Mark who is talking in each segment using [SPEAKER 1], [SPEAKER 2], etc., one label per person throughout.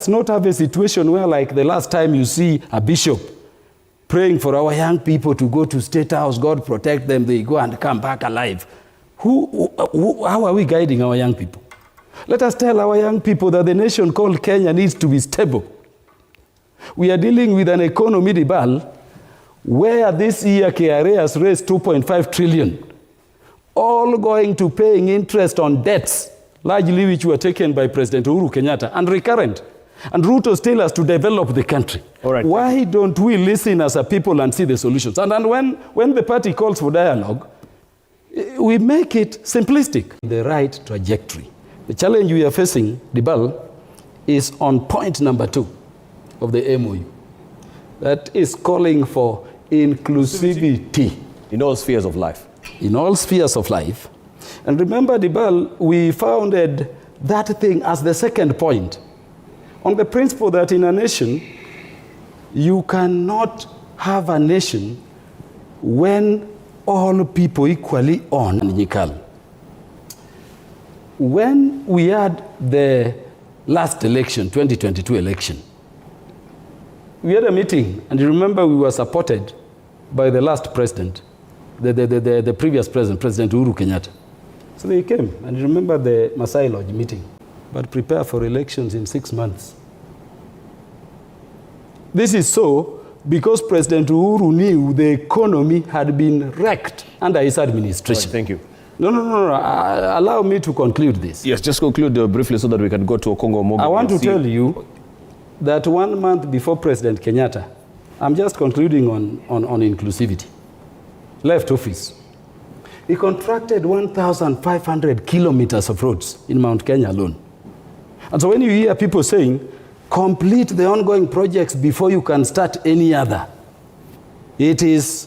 [SPEAKER 1] Let's not have a situation where, like the last time, you see a bishop praying for our young people to go to State House, God protect them, they go and come back alive. How are we guiding our young people? Let us tell our young people that the nation called Kenya needs to be stable. We are dealing with an economy debal where this year KRA has raised 2.5 trillion, all going to paying interest on debts, largely which were taken by President Uhuru Kenyatta, and recurrent. And Ruto still has to develop the country. All right. Why don't we listen as a people and see the solutions? And then when the party calls for dialogue, we make it simplistic. The right trajectory. The challenge we are facing, Dibal, is on point number 2 of the MOU. That is calling for inclusivity.
[SPEAKER 2] In all spheres of life.
[SPEAKER 1] In all spheres of life. And remember, Dibal, we founded that thing as the second point, on the principle that in a nation, you cannot have a nation when all people equally on Nikal. When we had the last election, 2022 election, we had a meeting, and you remember we were supported by the last president, the previous president, President Uhuru Kenyatta. So they came, and you remember the Masai Lodge meeting, but prepare for elections in 6 months. This is so because President Uhuru knew the economy had been wrecked under his administration.
[SPEAKER 2] Right, thank you.
[SPEAKER 1] No. Allow me to conclude this.
[SPEAKER 2] Yes, just conclude briefly so that we can go to Okongo Omobi.
[SPEAKER 1] I want to tell you that 1 month before President Kenyatta, I'm just concluding on inclusivity, left office. He contracted 1,500 kilometers of roads in Mount Kenya alone. And so when you hear people saying, complete the ongoing projects before you can start any other, it is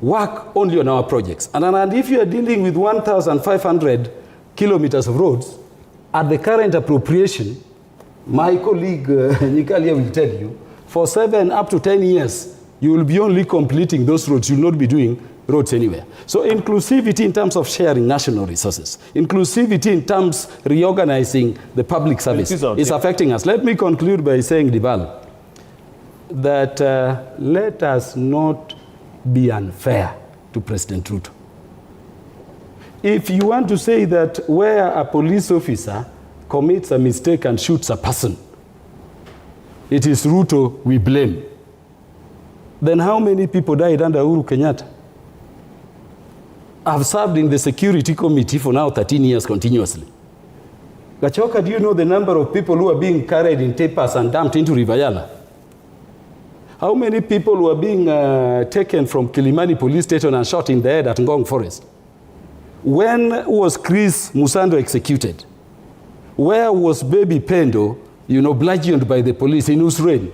[SPEAKER 1] work only on our projects. And if you are dealing with 1,500 kilometers of roads, at the current appropriation, my colleague Nikalia will tell you, for 7 up to 10 years, you will be only completing those roads. You will not be doing roads anywhere. So inclusivity in terms of sharing national resources, inclusivity in terms reorganizing the public service is affecting us. Let me conclude by saying, Dibal, that let us not be unfair to President Ruto. If you want to say that where a police officer commits a mistake and shoots a person, it is Ruto we blame, then how many people died under Uhuru Kenyatta? I've served in the security committee for now 13 years continuously. Gachoka, do you know the number of people who are being carried in tapers and dumped into River Yala? How many people were being taken from Kilimani police station and shot in the head at Ngong Forest? When was Chris Musando executed? Where was baby Pendo, bludgeoned by the police in whose reign?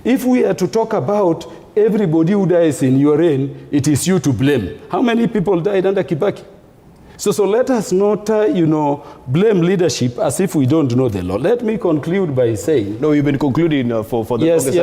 [SPEAKER 1] If we are to talk about everybody who dies in your reign, it is you to blame. How many people died under Kibaki? So let us not, blame leadership as if we don't know the law. Let me conclude by saying...
[SPEAKER 2] No, you've been concluding for the
[SPEAKER 1] longest... Yes.